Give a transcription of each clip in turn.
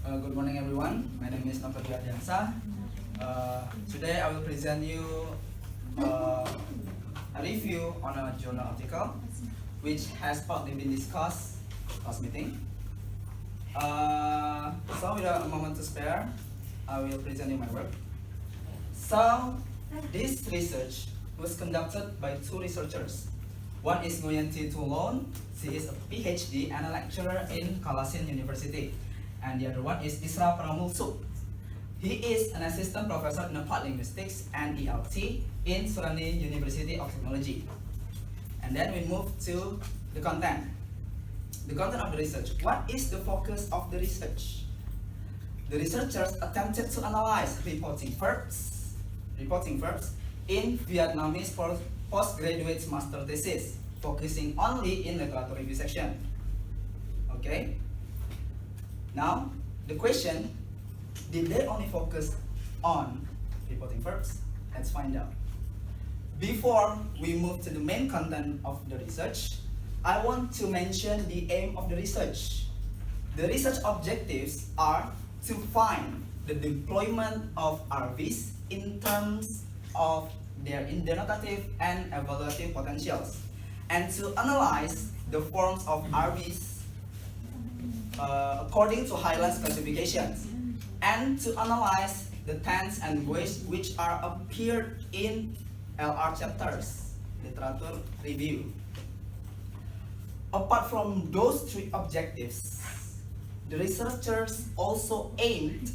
Good morning, everyone. My name is Noke. Today I will present you a review on a journal article which has partly been discussed last meeting. So without a moment to spare, I will present you my work. So this research was conducted by two researchers. One is Nguyen Tulon. She is a PhD and a lecturer in Kalasin University. And the other one is Isra Pramulsuk. He is an assistant professor in applied linguistics and ELT in Surani University of Technology. And then we move to the content. The content of the research. What is the focus of the research? The researchers attempted to analyze reporting verbs in Vietnamese postgraduate master thesis, focusing only in literature review section. Okay. Now, the question, did they only focus on reporting verbs? Let's find out. Before we move to the main content of the research, I want to mention the aim of the research. The research objectives are to find the deployment of RVs in terms of their denotative and evaluative potentials, and to analyze the forms of RVs according to Highlands classifications, and to analyze the tense and voice which are appeared in LR chapters, literature review. Apart from those three objectives, the researchers also aimed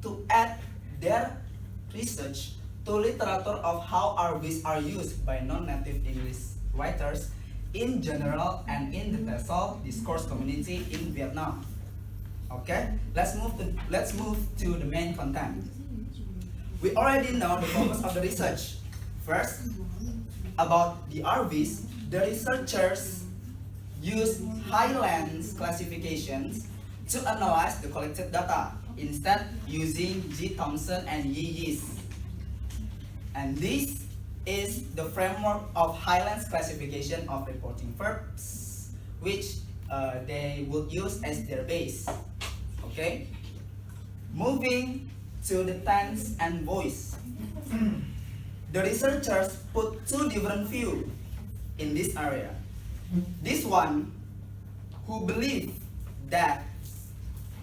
to add their research to literature of how RVs are used by non-native English writers in general and in the Tesol discourse community in Vietnam. Okay, let's move to the main content. We already know the focus of the research. First, about the RVs, the researchers use Highlands classifications to analyze the collected data, instead using G. Thompson and Yi Yis. And this is the framework of Highlands classification of reporting verbs, which they will use as their base. Okay? Moving to the tense and voice. The researchers put two different views in this area. This one, who believe that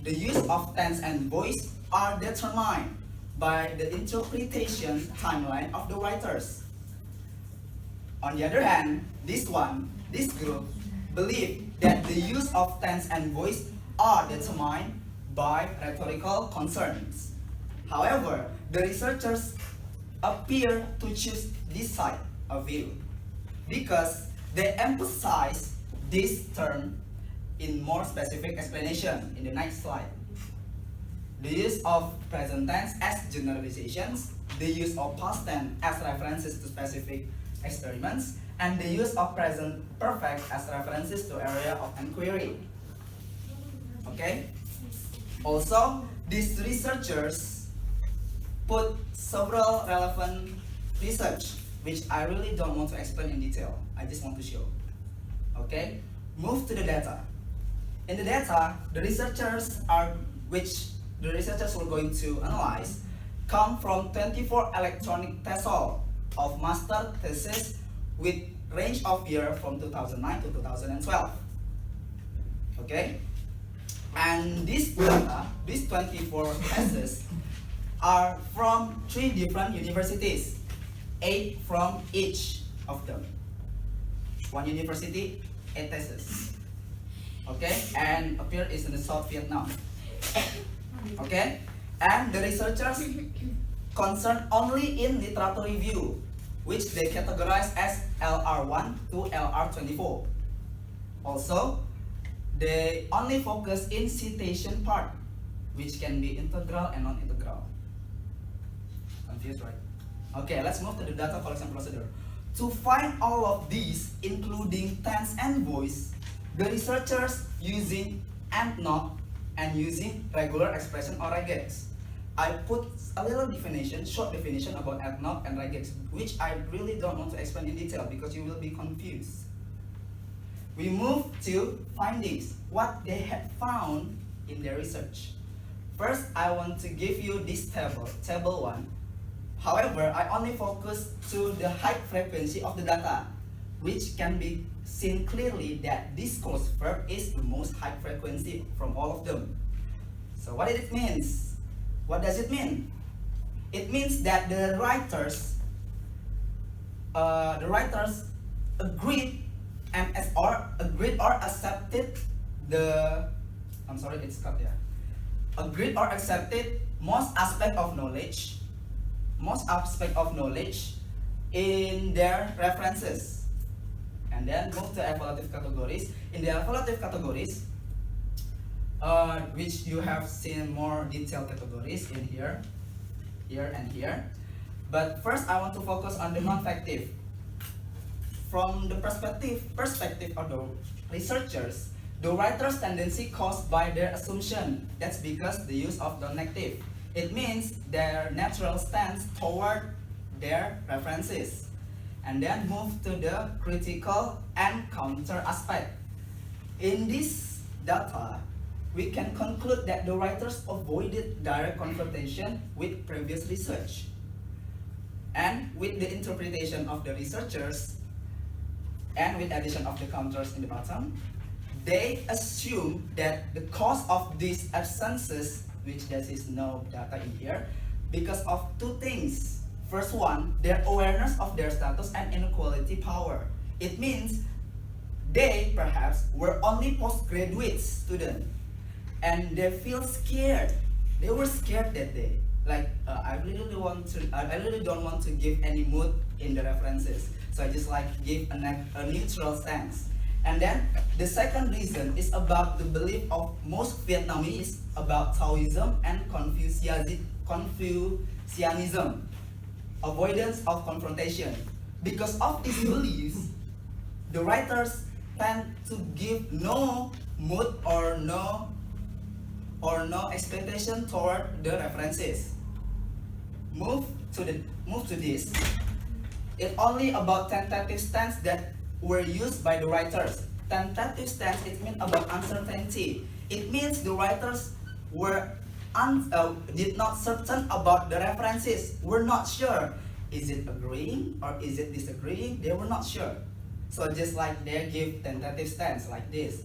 the use of tense and voice are determined by the interpretation timeline of the writers. On the other hand, this group, believe that the use of tense and voice are determined by rhetorical concerns. However, the researchers appear to choose this side of view because they emphasize this term in more specific explanation in the next slide. The use of present tense as generalizations, the use of past tense as references to specific experiments, and the use of present perfect as references to area of inquiry. Okay? Also, these researchers put several relevant research which I really don't want to explain in detail. I just want to show. Okay? Move to the data. In the data, the researchers were going to analyze come from 24 electronic Tesol of master thesis with range of year from 2009 to 2012. Okay? And this data, these 24 theses, are from 3 different universities, 8 from each of them. One university, 8 theses. Okay? And appear is in the South Vietnam. Okay? And the researchers concerned only in literature review, which they categorize as LR1 to LR24. Also, they only focus in citation part, which can be integral and non-integral. Confused, right? Okay, let's move to the data collection procedure. To find all of these, including tense and voice, the researchers using and not and using regular expression or regex. I put a little definition, short definition about ethnoc and regex, which I really don't want to explain in detail because you will be confused. We move to findings, what they had found in their research. first I want to give you this table 1. However, I only focus to the high frequency of the data, which can be seen clearly that this clause verb is the most high frequency from all of them. So what it means? What does it mean? It means that the writers agreed or accepted the agreed or accepted most aspect of knowledge in their references. And then move to evaluative categories. In the evaluative categories, which you have seen more detailed categories in here and here. But first I want to focus on the non-factive. From the perspective of the researchers, the writer's tendency caused by their assumption. That's because the use of the negative. It means their natural stance toward their references. And then move to the critical and counter aspect. In this data, we can conclude that the writers avoided direct confrontation with previous research. And with the interpretation of the researchers, and with addition of the counters in the bottom, they assume that the cause of these absences, which there is no data in here, because of two things. First one, their awareness of their status and inequality power. It means they perhaps were only postgraduate students, and they feel scared. They were scared that day. Like I really don't want to give any mood in the references. So I just give a neutral stance. And then the second reason is about the belief of most Vietnamese about Taoism and Confucianism, avoidance of confrontation. Because of these beliefs, the writers tend to give no mood or no expectation toward the references. Move to this. It's only about tentative stance that were used by the writers. Tentative stance, it means about uncertainty. It means the writers did not certain about the references. We're not sure. Is it agreeing or is it disagreeing? They were not sure. So just they give tentative stance like this.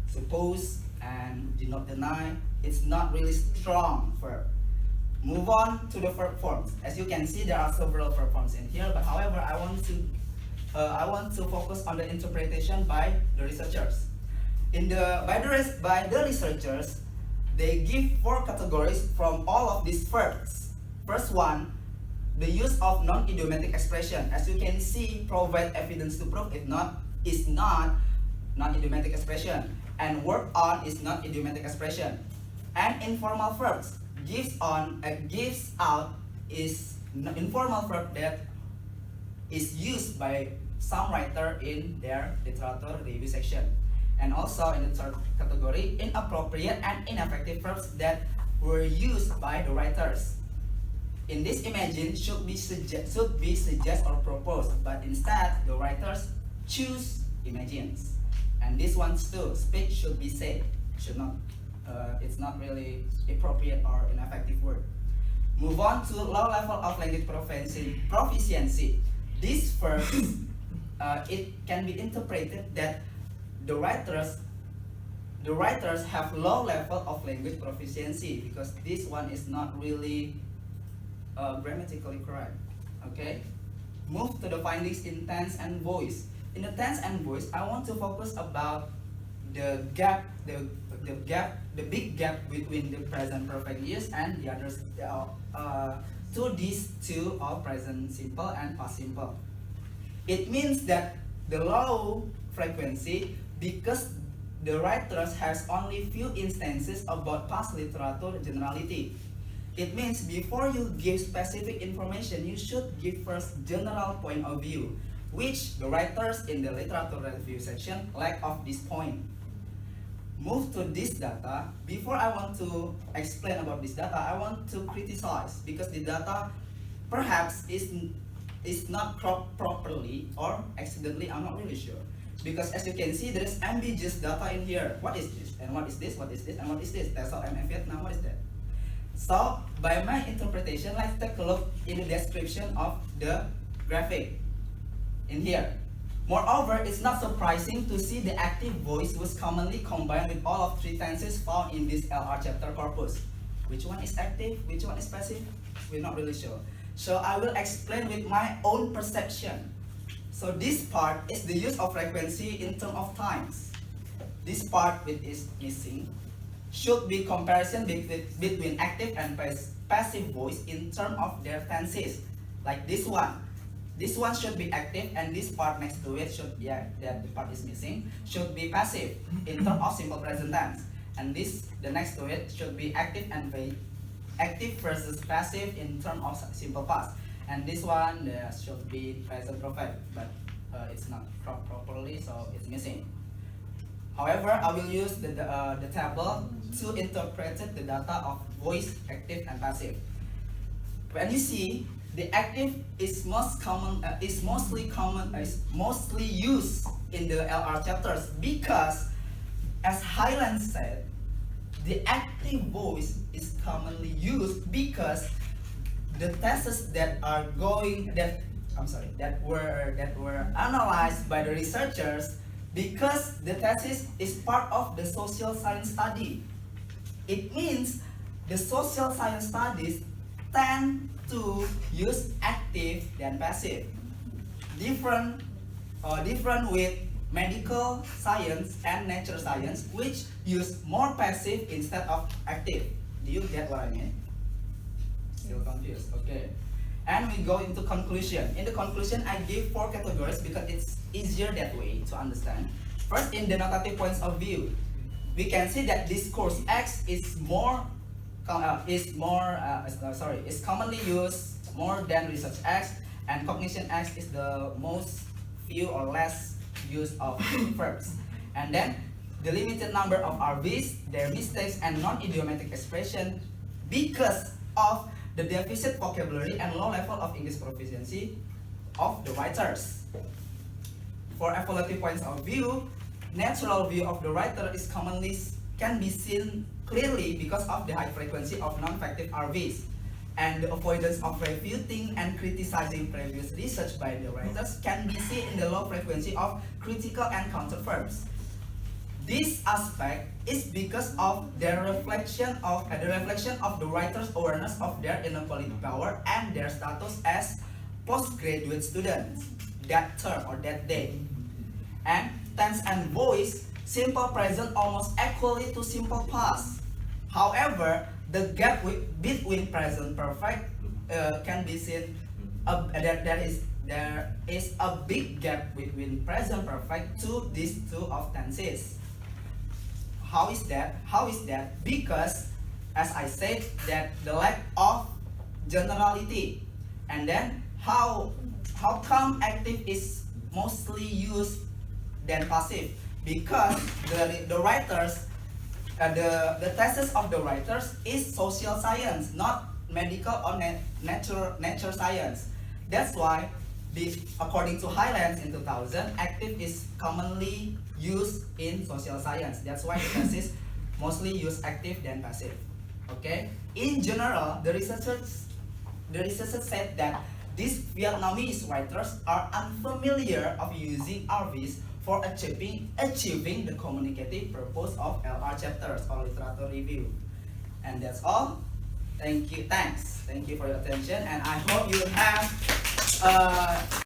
Suppose and do not deny. It's not really strong verb. Move on to the verb forms. As you can see, there are several verb forms in here, but however, I want to focus on the interpretation by the researchers. By the researchers, they give 4 categories from all of these verbs. First one, the use of non-idiomatic expression. As you can see, provide evidence to prove is not non-idiomatic expression, and work on is not idiomatic expression. And informal verbs, gives out is informal verb that is used by some writer in their literature review section. And also in the third category, inappropriate and ineffective verbs that were used by the writers. In this imagine should be suggest or propose, but instead the writers choose imagines. And this ones too, speak should be said, should not. It's not really appropriate or an effective word. Move on to low level of language proficiency. This verb, it can be interpreted that the writers have low level of language proficiency because this one is not really grammatically correct. Okay. Move to the findings in tense and voice. In the tense and voice, I want to focus about the big gap between the present perfect use and the others. These two are present simple and past simple. It means that the low frequency because the writers has only few instances about past literature generality. It means before you give specific information, you should give first general point of view, which the writers in the literature review section lack of this point. Move to this data. Before I want to explain about this data, I want to criticize because the data perhaps is not cropped properly or accidentally. I'm not really sure. Because as you can see, there is ambiguous data in here. What is this? And what is this? What is this? And what is this? Tesol and Vietnam, what is that? So by my interpretation, let's take a look in the description of the graphic in here. Moreover, it's not surprising to see the active voice was commonly combined with all of three tenses found in this LR chapter corpus. Which one is active? Which one is passive? We're not really sure. So I will explain with my own perception. So this part is the use of frequency in terms of times. This part which is missing should be comparison between active and passive voice in terms of their tenses. Like this one. This one should be active and this part next to it should, that the part is missing, should be passive in terms of simple present tense. And the next to it should be active and active versus passive in terms of simple past. And this one should be present perfect, but it's not cropped properly, so it's missing. However, I will use the table to interpret the data of voice, active, and passive. When you see the active is mostly used in the LR chapters because, as Highland said, the active voice is commonly used because the tests that were analyzed by the researchers, because the thesis is part of the social science study. It means the social science studies tend to use active than passive. Different with medical science and nature science, which use more passive instead of active. Do you get what I mean? Still confused? Okay. And we go into conclusion. In the conclusion, I give 4 categories because it's easier that way to understand. First, in the notative points of view, we can see that discourse X is commonly used more than research X, and cognition X is the most few or less use of verbs. And then the limited number of RVs, their mistakes and non-idiomatic expression because of the deficit vocabulary and low level of English proficiency of the writers. For evaluative points of view, natural view of the writer can be seen clearly because of the high frequency of non-factive RVs, and the avoidance of refuting and criticizing previous research by the writers can be seen in the low frequency of critical and counter verbs. This aspect is because of the reflection of the writer's awareness of their inequality power and their status as postgraduate students that term or that day. And tense and voice, simple present almost equally to simple past. However, the gap between present perfect can be seen. There is a big gap between present perfect to these two of tenses. How is that? Because, as I said, that the lack of generality. And then how come active is mostly used than passive? Because the writers, the thesis of the writers is social science, not medical or nature science. That's why, according to Highlands in 2000, active is commonly used in social science. That's why the thesis mostly use active than passive. Okay. In general, the researchers said that these Vietnamese writers are unfamiliar of using RVs for achieving the communicative purpose of LR chapters or literature review. And that's all. Thank you for your attention, and I hope you have